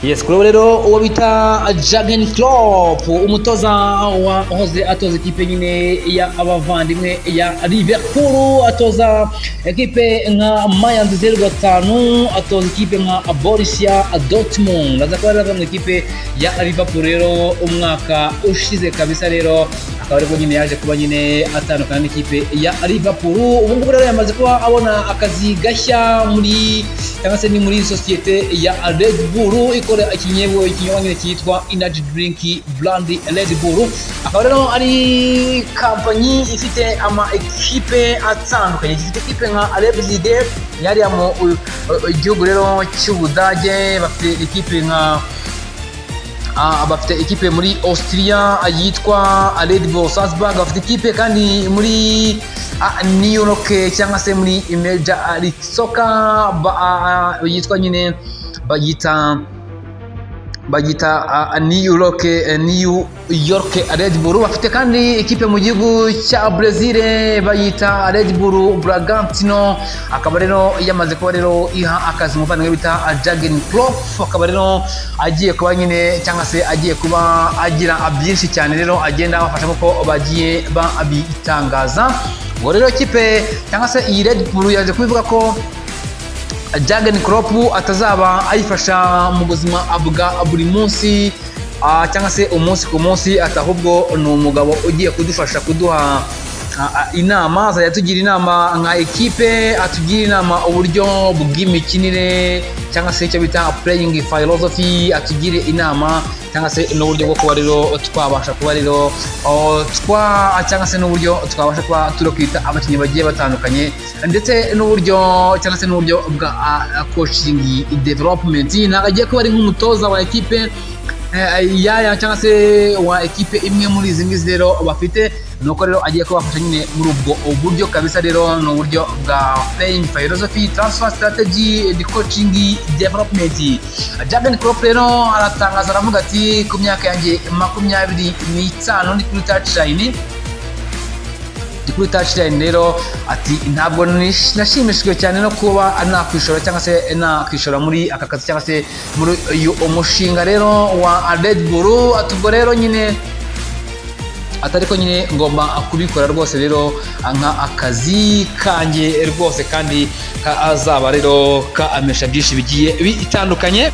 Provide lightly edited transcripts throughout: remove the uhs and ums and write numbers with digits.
Yes, kuri rero uwo bita Jürgen Klopp umutoza wahoze atoza ikipe nyine ya abavandimwe ya Liverpool, atoza ekipe nka Mayence 05, atoza ikipe nka Borussia Dortmund, aza kuba rero mu ikipe ya Liverpool rero umwaka ushize kabisa, rero akaba ariko nyine yaje kuba nyine atandukana n'ikipe ya Liverpool. Ubu ngubu rero yamaze kuba abona akazi gashya muri cyangwa se ni muri societe ya Red Bull ikora ikinyobwa nyine cyitwa energy drink brand Red Bull. Akaba rero ari company ifite ama ekipe atandukanye, ifite ekipe nka Leipzig yari mu igihugu rero cy'Ubudage, bafite ekipe nka bafite ekipe muri Austria yitwa Red Bull Salzburg, bafite ekipe kandi muri New York cyangwa se muri Major League Soccer yitwa nyine bagita New York Red Bull. Bafite kandi ekipe mu gihugu cya Brazil bayita Red Bull Bragantino. Akaba rero yamaze kuba rero iha akazi umuvandimwe bita Jürgen Klopp, akaba rero agiye kuba nyine cyangwa se agiye kuba agira byinshi cyane rero agenda abafasha kuko bagiye babitangaza. Ngo rero ekipe cyangwa se iyi Red Bull yaje kubivuga ko Jürgen Klopp atazaba ayifasha mu buzima bwa buri munsi cyangwa se umunsi ku munsi, atahubwo ni umugabo ugiye kudufasha kuduha inama, azajya tugira inama nka ekipe, atugira inama uburyo bw'imikinire cyangwa se icyo bita playing philosophy, atugire inama cyangwa se n'uburyo bwo kuba rero twabasha kuba rero cyangwa se n'uburyo twabasha kuba turokwita abakinnyi bagiye batandukanye, ndetse n'uburyo cyangwa se n'uburyo bwa coaching development. Ntabwo agiye kuba ari nk'umutoza wa ekipe yaya cyangwa se wa ekipe imwe muri izi ngizi rero bafite, nuko rero agiye kubafasha nyine muri ubwo uburyo kabisa. Rero ni uburyo bwa playing philosophy, transfer strategy, coaching development. Jürgen Klopp rero aratangaza aravuga ati ku myaka yanjye 25 ndi kuri touchline rero ati ntabwo nashimishijwe cyane no kuba nakwishora cyangwa se nakwishora muri aka kazi cyangwa se muri uyu umushinga rero wa Red Bull. Atubwo rero nyine atariko nyine ngomba kubikora rwose rero nka akazi kanjye rwose, kandi kazaba rero kaamesha byinshi bigiye bitandukanye.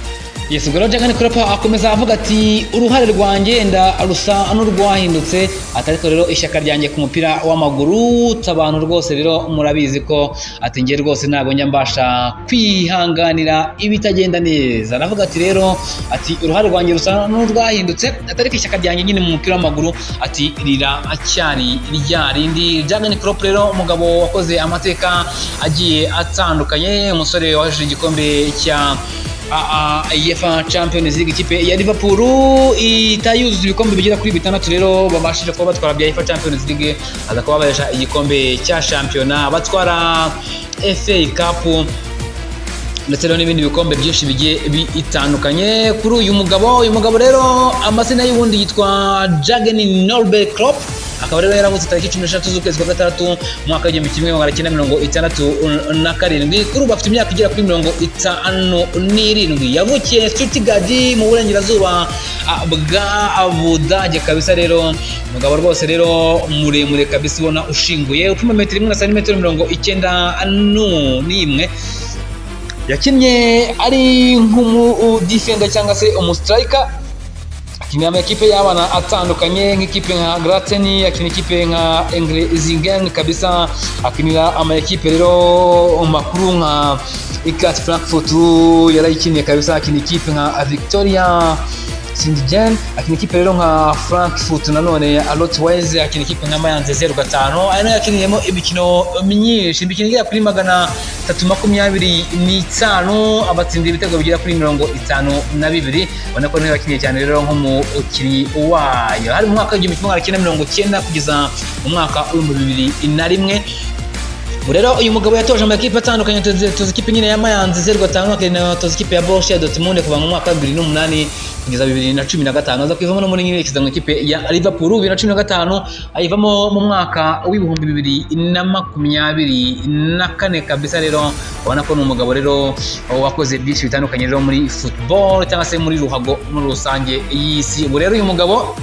Yes, ubwo rero Jürgen Klopp akomeza avuga ati uruhare rwanjye rusa n'urwahindutse, atariko rero ishyaka ryanjye ku mupira w'amaguru abantu rwose rero murabizi ko ati ngiye rwose ntabwo njya mbasha kwihanganira ibitagenda neza. Aravuga ati rero ati uruhare rwanjye rusa n'urwahindutse, atariko ishyaka ryanjye nyine mu mupira w'amaguru ati riracyari ryarindi. Jürgen Klopp rero umugabo wakoze amateka agiye atandukanye, umusore waje igikombe cya UEFA Champions League, ikipe ya Liverpool itayuzuza ibikombe bigera kuri 6 rero babashije kuba batwara bya UEFA Champions League, aza kuba bayesha igikombe cya shampiyona, batwara FA Cup ndetse n'ibindi bikombe byinshi bigiye bitandukanye. Kuri uyu mugabo rero amazina y'ubundi yitwa Jürgen Klopp, akaba rero yaravutse tariki 16 z'ukwezi kwa gatandatu mwaka w'1967. Kuri ubu afite imyaka igera kuri 57. Yavukiye Stuttgart mu burengerazuba bwa Budage kabisa. Rero umugabo rwose rero muremure kabisa, ubona ushinguye, upima metero 1 na santimetero 91. Yakinnye ari nk'umu-defender cyangwa se umu-striker, akinira ama ekipe y'abana atandukanye nk'ikipe nka Gratien, akinira ikipe nka Englezingen kabisa, akinira ama ekipe rero makuru nka Eintracht Frankfurt yarayikiniye kabisa, akinira ikipe nka Victoria Sindgen, akinira ikipe rero nka Frankfurt nanone Rot-Weiss, akinira ikipe nka Mayence 05. Ari yakiniyemo imikino myinshi, imikino igera kuri 325, abatsinda ibitego bigera kuri 52. Ubona ko niwe yakiniye cyane rero nk'umukinnyi wayo. Hari mu mwaka w'1990 kugeza mu mwaka w'2001. rero uyu mugabo yatoje amakipe atandukanye, toza ikipe nyine ya Mayanzi 05, toza ikipe ya Borussia Dortmund kuva mu mwaka wa 2008 kugeza 2015, aza kwivamo no muri nyine ikizanwa ikipe ya Liverpool 2015, ayivamo mu mwaka w'ibihumbi 2024 kabisa. Rero ubona ko n'umugabo rero wakoze byinshi bitandukanye rero muri football cyangwa se muri ruhago muri rusange y'isi. Rero uyu mugabo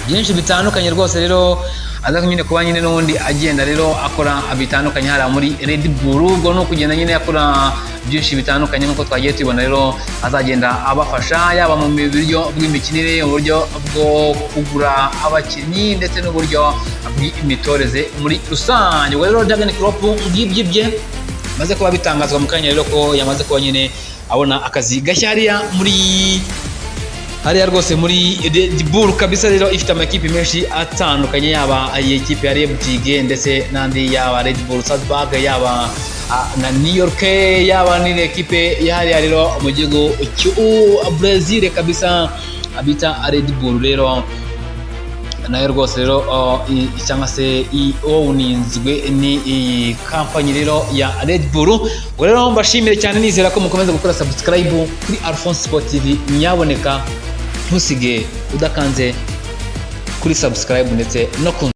byinshi bitandukanye rwose rero aza nyine kuba nyine n'ubundi agenda rero akora bitandukanye hara muri Red Bull, ubwo no kugenda nyine akora byinshi bitandukanye nk'uko twagiye tubona. Rero azagenda abafasha yaba mu buryo bw'imikinire, uburyo bwo kugura abakinnyi ndetse n'uburyo bw'imitoreze muri rusange. Rero Jürgen Klopp ngibyo bye maze kuba bitangazwa mu kanya rero ko yamaze kuba nyine abona akazi gashya hariya rwose muri Red Bull kabisa. Rero ifite amakipe menshi atandukanye, yaba ikipe ya Leipzig ndetse n'andi, yaba Red Bull Salzburg, yaba na New York, yaba n'indi ekipe yahariya rero mu gihugu cy'u Brazil kabisa abita Red Bull. Rero nayo rwose rero cyangwa se uninzwe ni iyi kampani rero ya Red Bull. Rero mbashimire cyane, nizera ko mukomeza gukora subscribe kuri Alphonse Sport TV. Nyaboneka ntusige udakanze kuri subscribe ndetse no